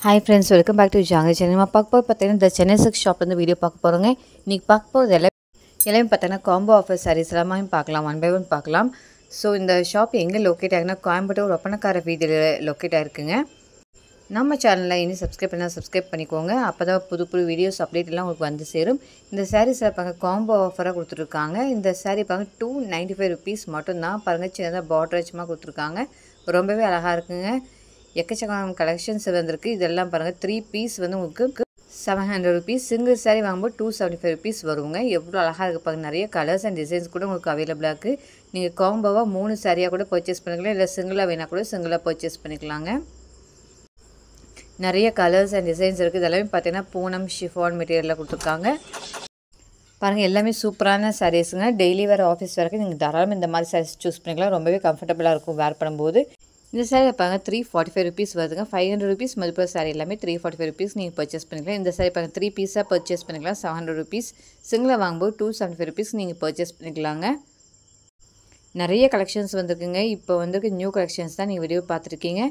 Hi friends, welcome back to Jungle Channel. நம்ம பார்க்க போகிறது பார்த்தீங்கன்னா இந்த சென்னை சில்க் ஷாப்லேருந்து வீடியோ பார்க்க போகிறோங்க. இன்றைக்கி பார்க்க போகிறது எல்லாமே பார்த்தீங்கன்னா காம்போ ஆஃபர் சாரீஸ் எல்லாமே பார்க்கலாம், ஒன் பை ஒன் பார்க்கலாம். ஸோ இந்த ஷாப் எங்கே லொக்கேட் ஆகுனா கோயம்புத்தூர் ஒப்பனக்கார வீதியில் லொக்கேட் ஆகிருக்குங்க. நம்ம சேனலில் இன்னும் சப்ஸ்கிரைப் பண்ணால் சப்ஸ்கிரைப் பண்ணிக்கோங்க. அப்போ தான் புது புது வீடியோஸ் அப்டேட் எல்லாம் உங்களுக்கு வந்து சேரும். இந்த சாரீஸில் பாருங்கள் காம்போ ஆஃபராக கொடுத்துருக்காங்க. இந்த சாரீ பாருங்கள் ₹295 மட்டும்தான். பாருங்கள் சின்னதாக பார்டர் வச்சுமா கொடுத்துருக்காங்க. ரொம்பவே அழகாக இருக்குங்க. எக்கச்சக்கமான கலெக்ஷன்ஸ் வந்திருக்கு. இதெல்லாம் பாருங்கள் 3 பீஸ் வந்து உங்களுக்கு ₹700. சிங்கிள் சாரீ வாங்கும்போது ₹275 வருங்க. எவ்வளோ அழகாக இருக்குது பாருங்கள். நிறைய கலர்ஸ் அண்ட் டிசைன்ஸ் கூட உங்களுக்கு அவைலபிளாக இருக்குது. நீங்கள் காம்போவாக 3 சாரியாக கூட பர்ச்சேஸ் பண்ணிக்கலாம், இல்லை சிங்கிளாக வேணால் கூட சிங்கிளாக பர்ச்சேஸ் பண்ணிக்கலாங்க. நிறைய கலர்ஸ் அண்ட் டிசைன்ஸ் இருக்குது. இதெல்லாமே பார்த்தீங்கன்னா பூனம் ஷிஃபான் மெட்டீரியலில் கொடுத்துருக்காங்க. பாருங்கள் எல்லாமே சூப்பரான சாரீஸுங்க. டெய்லி வேறு ஆஃபீஸ் வரைக்கும் நீங்கள் தாராளமாக இந்த மாதிரி சாரீஸ் சூஸ் பண்ணிக்கலாம். ரொம்பவே கம்ஃபர்டபுளாக இருக்கும் வேர் பண்ணும்போது. இந்த சாரீ பாருங்கள் ₹345 வருதுங்க. ₹500 மதிப்புள்ள சாரீ எல்லாமே ₹345 நீங்கள் பர்ச்சேஸ் பண்ணிக்கலாம். இந்த சாரீ பாருங்கள் 3 பீஸாக பர்ச்சேஸ் பண்ணிக்கலாம், ₹700. சிங்கிளாக வாங்கும்போது ₹275 நீங்கள் பர்ச்சேஸ் பண்ணிக்கலாங்க. நிறைய கலெக்ஷன்ஸ் வந்துருக்குங்க. இப்போ வந்துருக்கு நியூ கலெக்ஷன்ஸ் தான் நீங்கள் வீடியோ பார்த்துருக்கீங்க.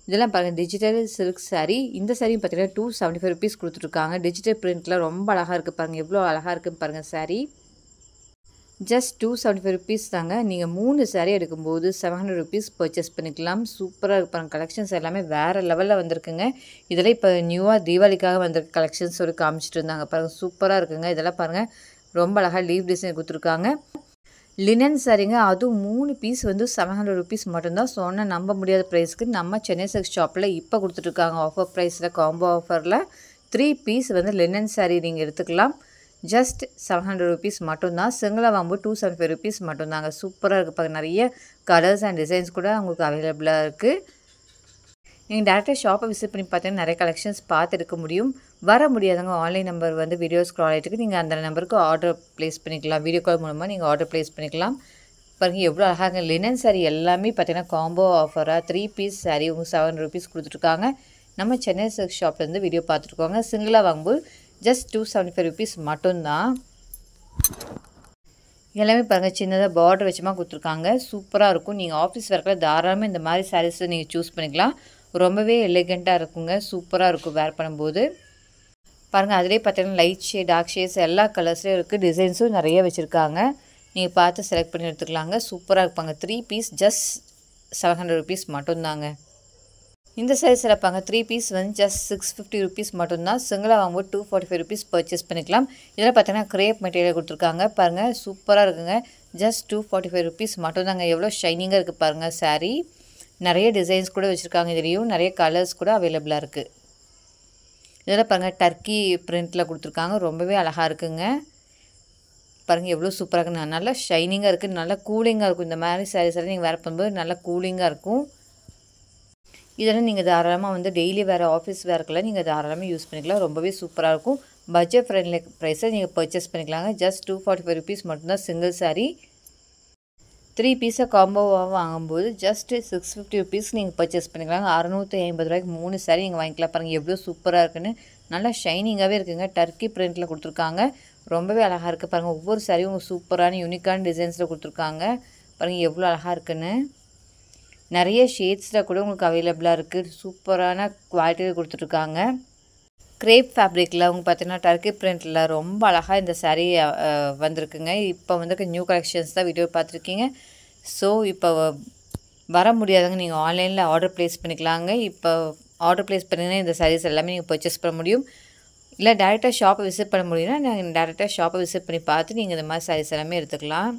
இதெல்லாம் பாருங்கள் டிஜிட்டல் சில்க் சாரீ. இந்த சாரியும் பார்த்தீங்கன்னா ₹275 கொடுத்துருக்காங்க. டிஜிட்டல் பிரிண்ட்டில் ரொம்ப அழகாக இருக்குது பாருங்கள். எவ்வளோ அழகாக இருக்குன்னு பாருங்கள் சாரீ. ஜஸ்ட் ₹275 தாங்க. நீங்கள் 3 சாரீ எடுக்கும்போது ₹700 பர்ச்சேஸ் பண்ணிக்கலாம். சூப்பராக இருப்பாங்க. கலெக்ஷன்ஸ் எல்லாமே வேறு லெவலில் வந்திருக்குங்க. இதெல்லாம் இப்போ நியூவாக தீபாவளிக்காக வந்திருக்க கலெக்ஷன்ஸ் ஒரு காமிச்சிட்டு இருந்தாங்க பாருங்கள். சூப்பராக இருக்குங்க. இதெல்லாம் பாருங்கள் ரொம்ப அழகாக லீவ் டிசைன் கொடுத்துருக்காங்க. லினன் சாரீங்க. அதுவும் 3 பீஸ் வந்து ₹700 மட்டும்தான். சொன்னால் நம்ப முடியாத ப்ரைஸ்க்கு நம்ம சென்னை சில்க் ஷாப்பில் இப்போ கொடுத்துட்ருக்காங்க. ஆஃபர் ப்ரைஸில் காம்போ ஆஃபரில் 3 பீஸ் வந்து லினன் சாரீ நீங்கள் எடுத்துக்கலாம். ஜஸ்ட் ₹700 மட்டும்தான். சிங்கிளாக வாங்கும்போது ₹275 மட்டும்தாங்க. சூப்பராக இருக்குது பாருங்கள். நிறைய கலர்ஸ் அண்ட் டிசைன்ஸ் கூட உங்களுக்கு அவைலபிளாக இருக்குது. நீங்கள் டேரெக்டாக ஷாப்பை விசிட் பண்ணி பார்த்தீங்கன்னா நிறைய கலெக்ஷன்ஸ் பார்த்து எடுக்க முடியும். வர முடியாதவங்க ஆன்லைன் நம்பர் வந்து வீடியோ ஸ்க்ரால் ஆகிட்டு நீங்கள் அந்த நம்பருக்கு ஆர்டர் ப்ளேஸ் பண்ணிக்கலாம். வீடியோ கால் மூலமாக நீங்கள் ஆர்டர் ப்ளேஸ் பண்ணிக்கலாம். பாருங்கள் எவ்வளோ அழகாக லினன் சாரீ எல்லாமே பார்த்தீங்கன்னா காம்போ ஆஃபராக 3 பீஸ் சாரீ உங்களுக்கு ₹700 கொடுத்துருக்காங்க. நம்ம சென்னை சில்க் ஷாப்லேருந்து வீடியோ பார்த்துருக்கோங்க. சிங்கிளாக வாங்கும்போது ஜஸ்ட் ₹275 மட்டும்தான். எல்லாமே பாருங்கள் சின்னதாக பார்டர் வச்சுமா கொடுத்துருக்காங்க. சூப்பராக இருக்கும். நீங்கள் ஆஃபீஸ் ஒர்க்கில் தாராளமாக இந்த மாதிரி சாரீஸை நீங்கள் சூஸ் பண்ணிக்கலாம். ரொம்பவே எலிகண்ட்டாக இருக்குங்க. சூப்பராக இருக்கும் வேர் பண்ணும்போது. பாருங்கள் அதிலே பார்த்தீங்கன்னா லைட் ஷேட் டார்க் ஷேட்ஸ் எல்லா கலர்ஸ்லேயும் இருக்குது. டிசைன்ஸும் நிறைய வச்சுருக்காங்க. நீங்கள் பார்த்து செலக்ட் பண்ணி எடுத்துக்கலாங்க. சூப்பராக இருப்பாங்க. 3 பீஸ் ஜஸ்ட் ₹700 மட்டும்தாங்க. இந்த சைஸில் பாருங்க 3 பீஸ் வந்து ஜஸ்ட் ₹650 மட்டும்தான். சிங்கிளாக வாங்கும்போது ₹245 பர்ச்சேஸ் பண்ணிக்கலாம். இதில் பார்த்தீங்கன்னா கிரேப் மெட்டீரியல் கொடுத்துருக்காங்க. பாருங்கள் சூப்பராக இருக்குங்க. ஜஸ்ட் ₹245 மட்டும்தாங்க. எவ்வளோ ஷைனிங்காக இருக்குது பாருங்கள் சாரீ. நிறைய டிசைன்ஸ் கூட வச்சுருக்காங்க. இதுலேயும் நிறைய கலர்ஸ் கூட அவைலபிளாக இருக்குது. இதில் பாருங்கள் டர்க்கி பிரிண்ட்டில் கொடுத்துருக்காங்க. ரொம்பவே அழகாக இருக்குங்க. பாருங்கள் எவ்வளோ சூப்பராக இருக்குங்க. நல்லா ஷைனிங்காக இருக்குது. நல்லா கூலிங்காக இருக்கும். இந்த மாதிரி சாரீஸ் எல்லாம் நீங்கள் வேர் பண்ணும்போது நல்லா கூலிங்காக இருக்கும். இதெல்லாம் நீங்கள் தாராளமாக வந்து டெய்லி வேறு ஆஃபீஸ் வேர்க்கெல்லாம் நீங்கள் தாராளமாக யூஸ் பண்ணிக்கலாம். ரொம்பவே சூப்பராக இருக்கும். பட்ஜெட் ஃப்ரெண்ட்லி ப்ரைஸை நீங்கள் பர்ச்சேஸ் பண்ணிக்கலாங்க. ஜஸ்ட் ₹245 மட்டும்தான் சிங்கிள் சாரீ. 3 பீஸை காம்போவாக வாங்கும்போது ஜஸ்ட் ₹650 நீங்கள் பர்ச்சேஸ் பண்ணிக்கலாங்க. ₹650 3 சாரீ நீங்கள் வாங்கிக்கலாம். பாருங்கள் எவ்வளோ சூப்பராக இருக்குன்னு. நல்லா ஷைனிங்காகவே இருக்குங்க. டர்க்கி பிரிண்ட்டில் கொடுத்துருக்காங்க. ரொம்பவே அழகாக இருக்குது பாருங்கள். ஒவ்வொரு சாரியும் சூப்பரான யூனிக்கான டிசைன்ஸில் கொடுத்துருக்காங்க. பாருங்கள் எவ்வளோ அழகாக இருக்குன்னு. நிறைய ஷேட்ஸில் கூட உங்களுக்கு அவைலபிளாக இருக்குது. சூப்பரான குவாலிட்டியில் கொடுத்துட்ருக்காங்க. கிரேப் ஃபேப்ரிக்கில் அவங்க பார்த்தீங்கன்னா டர்க்கி பிரிண்ட்டில் ரொம்ப அழகாக இந்த சாரீ வந்திருக்குங்க. இப்போ வந்து நியூ கலெக்ஷன்ஸ் தான் வீடியோ பார்த்துருக்கீங்க. ஸோ இப்போ வர முடியாதவங்க நீங்கள் ஆன்லைனில் ஆர்டர் ப்ளேஸ் பண்ணிக்கலாங்க. இப்போ ஆர்டர் ப்ளேஸ் பண்ணிங்கன்னா இந்த சாரீஸ் எல்லாமே நீங்கள் பர்ச்சேஸ் பண்ண முடியும். இல்லை டேரெக்டாக ஷாப்பை விசிட் பண்ண முடியும்னா நீங்கள் டேரெக்டாக ஷாப்பை விசிட் பண்ணி பார்த்து நீங்கள் இந்த மாதிரி சாரீஸ் எல்லாமே எடுத்துக்கலாம்.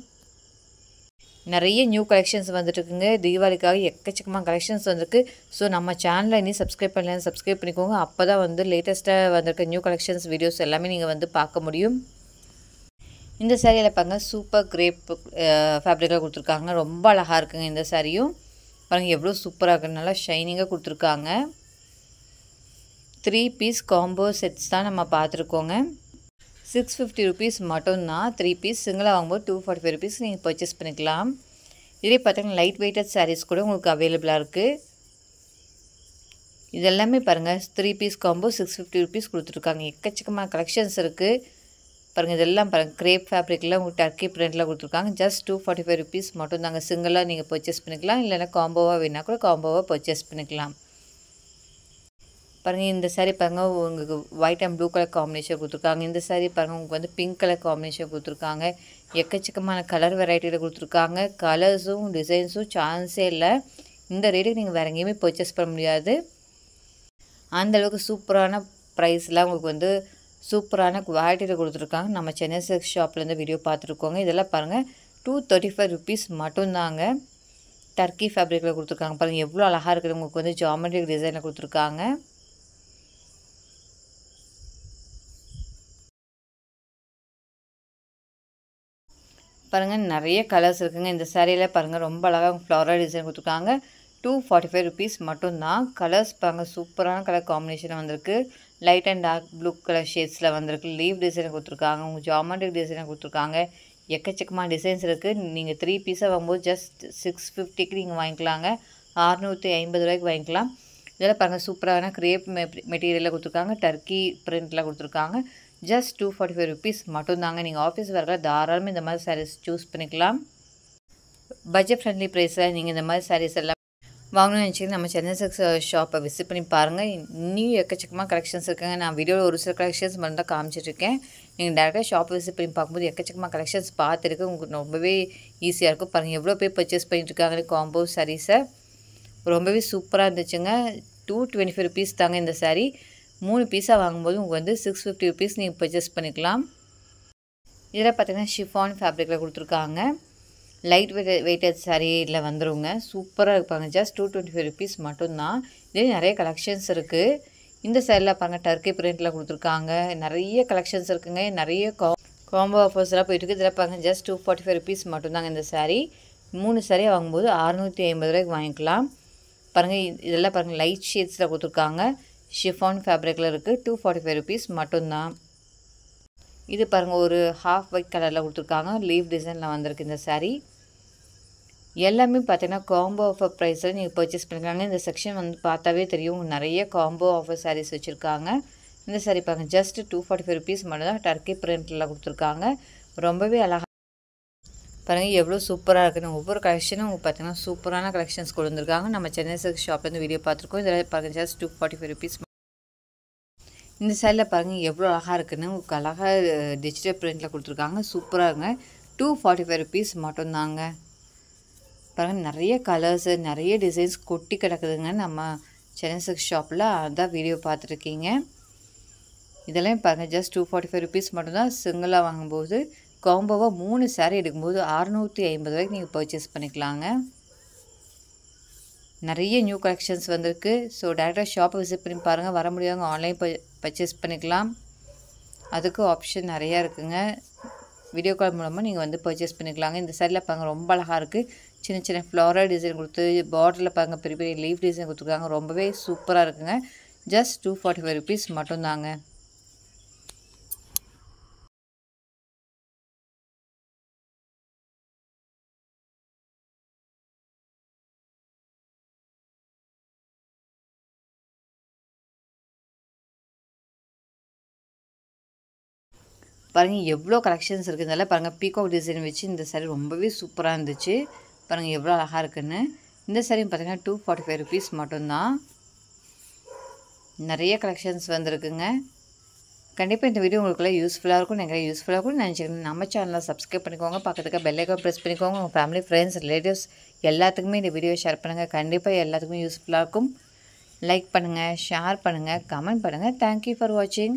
நிறைய நியூ கலெக்ஷன்ஸ் வந்துட்டுருக்குங்க. தீபாவளிக்காக எக்கச்சக்கமாக கலெக்ஷன்ஸ் வந்திருக்கு. ஸோ நம்ம சேனலை இன்னும் சப்ஸ்கிரைப் பண்ணலாம், சப்ஸ்கிரைப் பண்ணிக்கோங்க. அப்போ தான் வந்து லேட்டஸ்ட்டாக வந்திருக்க நியூ கலெக்ஷன்ஸ் வீடியோஸ் எல்லாமே நீங்கள் வந்து பார்க்க முடியும். இந்த சாரியில் பாருங்கள் சூப்பர் கிரேப் ஃபேப்ரிக்காக கொடுத்துருக்காங்க. ரொம்ப அழகாக இருக்குங்க இந்த சாரியும். பாருங்கள் எவ்வளோ சூப்பராக இருக்குன்னு. நல்லா ஷைனிங்காக கொடுத்துருக்காங்க. 3 பீஸ் காம்போ செட்ஸ் தான் நம்ம பார்த்துருக்கோங்க. ₹650 மட்டும்தான் 3 பீஸ். சிங்கிளாக வாங்கும்போது ₹245 நீங்கள் பர்ச்சேஸ் பண்ணிக்கலாம். இதே பார்த்தீங்கன்னா லைட் வெயிட்டட் சாரீஸ் கூட உங்களுக்கு அவைலபிளாக இருக்குது. இதெல்லாமே பாருங்கள் 3 பீஸ் காம்போ ₹650 கொடுத்துருக்காங்க. எக்கச்சக்கமான கலெக்ஷன்ஸ் இருக்குது. பாருங்கள் இதெல்லாம் பாருங்கள் கிரேப் ஃபேப்ரிக்கில் உங்களுக்கு டர்க்கி பிரிண்ட்டில் கொடுத்துருக்காங்க. ஜஸ்ட் ₹245 மட்டும்தாங்க. சிங்கிளாக நீங்கள் பர்ச்சேஸ் பண்ணிக்கலாம். இல்லைன்னா காம்போவாக வேணால் கூட காம்போவாக பர்ச்சேஸ் பண்ணிக்கலாம். பாருங்கள் இந்த சாரீ பாருங்கள் உங்களுக்கு white and blue colour combination கொடுத்துருக்காங்க. இந்த சாரீ பாருங்கள் உங்களுக்கு வந்து பிங்க் கலர் காம்பினேஷன் கொடுத்துருக்காங்க. எக்கச்சக்கமான கலர் வெரைட்டியில் கொடுத்துருக்காங்க. கலர்ஸும் டிசைன்ஸும் சான்ஸே இல்லை. இந்த ரேட்டுக்கு நீங்கள் வேறு எங்கேயுமே பர்ச்சேஸ் பண்ண முடியாது. அந்தளவுக்கு சூப்பரான ப்ரைஸ்லாம் உங்களுக்கு வந்து சூப்பரான குவாலிட்டியில் கொடுத்துருக்காங்க. நம்ம சென்னை சில்க் ஷாப்லேருந்து வீடியோ பார்த்துருக்கோங்க. இதெல்லாம் பாருங்கள் 235 rupees மட்டும்தாங்க. டர்க்கி ஃபேப்ரிக்கில் கொடுத்துருக்காங்க. பாருங்கள் எவ்வளோ அழகாக இருக்குது. உங்களுக்கு வந்து ஜாமெட்ரிக் டிசைனில் கொடுத்துருக்காங்க. பாருங்கள் நிறைய கலர்ஸ் இருக்குங்க. இந்த சாரியில் பாருங்கள் ரொம்ப அழகாக ஃப்ளவரல் டிசைன் கொடுத்துருக்காங்க. 245 rupees மட்டும்தான். கலர்ஸ் பாருங்கள் சூப்பரான கலர் காம்பினேஷன் வந்திருக்கு. Light and dark blue colour ஷேட்ஸில் வந்திருக்கு. லீவ் டிசைனை கொடுத்துருக்காங்க. உங்களுக்கு ஜாமெட்ரிக் டிசைனை கொடுத்துருக்காங்க. எக்கச்சக்கமான டிசைன்ஸ் இருக்குது. நீங்கள் 3 பீஸாக வாங்கும்போது ஜஸ்ட் 650க்கு நீங்கள் வாங்கிக்கலாங்க. 650 ரூபாய்க்கு வாங்கிக்கலாம். இதெல்லாம் பாருங்கள் சூப்பரான கிரேப் மெட்டீரியலில் கொடுத்துருக்காங்க. டர்க்கி பிரிண்டில் கொடுத்துருக்காங்க. ஜஸ்ட் 245 rupees மட்டும்தாங்க. நீங்கள் ஆஃபீஸ் வரல தாராளமாக இந்த மாதிரி சாரீஸ் சூஸ் பண்ணிக்கலாம். பட்ஜெட் ஃப்ரெண்ட்லி ப்ரைஸில் நீங்கள் இந்த மாதிரி சாரீஸ் எல்லாம் வாங்கணும்னு நினச்சிங்கன்னா நம்ம சென்னை சில்க் ஷாப்பை விசிட் பண்ணி பாருங்கள். இன்னும் எக்கச்சக்கமாக கலெக்ஷன்ஸ் இருக்குங்க. நான் வீடியோவில் ஒரு சில கலெக்ஷன்ஸ் மட்டும் தான் காமிச்சிட்ருக்கேன். நீங்கள் டேரெக்டாக ஷாப்பை விசிட் பண்ணி பார்க்கும்போது எக்கச்சக்கமாக கலெக்ஷன்ஸ் பார்த்துருக்கு உங்களுக்கு ரொம்பவே ஈஸியாக இருக்கும். பாருங்கள் எவ்வளோ பேர் பர்ச்சேஸ் பண்ணிட்டுருக்காங்க காம்போ சாரீஸை. ரொம்பவே சூப்பராக இருந்துச்சுங்க. 225 rupees தாங்க இந்த சாரீ. 3 பீஸாக வாங்கும்போது உங்களுக்கு வந்து 650 rupees நீங்கள் பர்ச்சேஸ் பண்ணிக்கலாம். இதில் பார்த்தீங்கன்னா ஷிஃபான் ஃபேப்ரிக்கில் கொடுத்துருக்காங்க. லைட் வெயிட்டட் சாரியில் வந்துடுங்க. சூப்பராக இருப்பாங்க. ஜஸ்ட் 225 rupees மட்டும்தான். இதே நிறைய கலெக்ஷன்ஸ் இருக்குது. இந்த சாரியில் பாருங்கள் டர்க்கி பிரிண்டில் கொடுத்துருக்காங்க. நிறைய கலெக்ஷன்ஸ் இருக்குங்க. நிறைய காம்போ ஆஃபர்ஸ்லாம் போயிட்டுருக்கு. இதில் பாருங்கள் ஜஸ்ட் 245 rupees மட்டும்தாங்க இந்த சாரீ. 3 சாரியாக வாங்கும்போது 650 ரூபாய்க்கு வாங்கிக்கலாம். பாருங்கள் இதெல்லாம் பாருங்கள் லைட் ஷேட்ஸில் கொடுத்துருக்காங்க. ஷிஃபான் ஃபேப்ரிக்கில் இருக்குது. 245 rupees மட்டும்தான். இது பாருங்கள் ஒரு ஹாஃப் ஒயிட் கலரில் கொடுத்துருக்காங்க. லீவ் டிசைனில் வந்திருக்கு இந்த சாரீ. எல்லாமே பார்த்தீங்கன்னா காம்போ ஆஃபர் ப்ரைஸில் நீங்கள் பர்ச்சேஸ் பண்ணிக்கலாங்க. இந்த செக்ஷன் வந்து பார்த்தாவே தெரியும் நிறைய காம்போ ஆஃபர் சாரீஸ் வச்சுருக்காங்க. இந்த சாரீ பாருங்கள் ஜஸ்ட் 245 rupees மட்டும்தான். டர்க்கி பிரிண்டில் கொடுத்துருக்காங்க. ரொம்பவே அழகாக பாருங்கள் எவ்வளோ சூப்பராக இருக்குன்னு. ஒவ்வொரு கலெக்ஷனும் உங்களுக்கு பார்த்தீங்கன்னா சூப்பரான கலெக்ஷன்ஸ் கொண்டு வந்திருக்காங்க. நம்ம சென்னை சில்க் ஷாப்லேருந்து வீடியோ பார்த்துருக்கோம். இதில் பாருங்கள் ஜஸ்ட் 245 rupees. இந்த சைடில் பாருங்கள் எவ்வளோ அழகாக இருக்குன்னு. உங்களுக்கு அழகாக டிஜிட்டல் பிரிண்டில் கொடுத்துருக்காங்க. சூப்பராக இருங்க. 245 rupees மட்டும்தாங்க. பாருங்கள் நிறைய கலர்ஸு நிறைய டிசைன்ஸ் கொட்டி கிடக்குதுங்க நம்ம சென்னை சில்க் ஷாப்பில். அதான் வீடியோ பார்த்துருக்கீங்க. இதெல்லாம் பாருங்கள் ஜஸ்ட் 245 rupees மட்டும்தான். சிங்கிளாக வாங்கும்போது காம்போவாக 3 சாரீ எடுக்கும்போது 650 ரூபாய்க்கு நீங்கள் பர்ச்சேஸ் பண்ணிக்கலாங்க. நிறைய நியூ கலெக்ஷன்ஸ் வந்திருக்கு. ஸோ டேரெக்டாக ஷாப்பை விசிட் பண்ணி பாருங்கள். வர முடியாதவங்க ஆன்லைன் பர்ச்சேஸ் பண்ணிக்கலாம். அதுக்கு ஆப்ஷன் நிறையா இருக்குங்க. வீடியோ கால் மூலமாக நீங்கள் வந்து பர்ச்சேஸ் பண்ணிக்கலாங்க. இந்த சைடில் பாருங்கள் ரொம்ப அழகாக இருக்குது. சின்ன சின்ன ஃப்ளோரல் டிசைன் கொடுத்து பார்டரில் பாருங்கள் பெரிய பெரிய லீஃப் டிசைன் கொடுத்துருக்காங்க. ரொம்பவே சூப்பராக இருக்குங்க. ஜஸ்ட் 245 rupees மட்டும்தாங்க. பாருங்கள் எவ்வளோ கலெக்ஷன்ஸ் இருக்குது. இதெல்லாம் பாருங்கள் பீகாக் டிசைன் வச்சு இந்த சாரீ ரொம்பவே சூப்பராக இருந்துச்சு. பாருங்கள் எவ்வளோ அழகாக இருக்குன்னு. இந்த சாரீ பார்த்தீங்கன்னா 245 rupees மட்டும்தான். நிறைய கலெக்ஷன்ஸ் வந்திருக்குங்க. கண்டிப்பாக இந்த வீடியோ உங்களுக்குலாம் யூஸ்ஃபுல்லாக இருக்கும். நிறைய யூஸ்ஃபுல்லாக இருக்கும்னு நினச்சிக்கிறேன். நம்ம சேனலை சப்ஸ்கிரைப் பண்ணிக்கோங்க. பக்கத்துக்கு பெல் ஐக்கான் ப்ரெஸ் பண்ணிக்கோங்க. உங்கள் ஃபேமிலி ஃப்ரெண்ட்ஸ் ரிலேட்டிவ்ஸ் எல்லாத்துக்குமே இந்த வீடியோ ஷேர் பண்ணுங்கள். கண்டிப்பாக எல்லாத்துக்குமே யூஸ்ஃபுல்லாக இருக்கும். லைக் பண்ணுங்கள், ஷேர் பண்ணுங்கள், கமெண்ட் பண்ணுங்கள். தேங்க்யூ ஃபார் வாட்சிங்.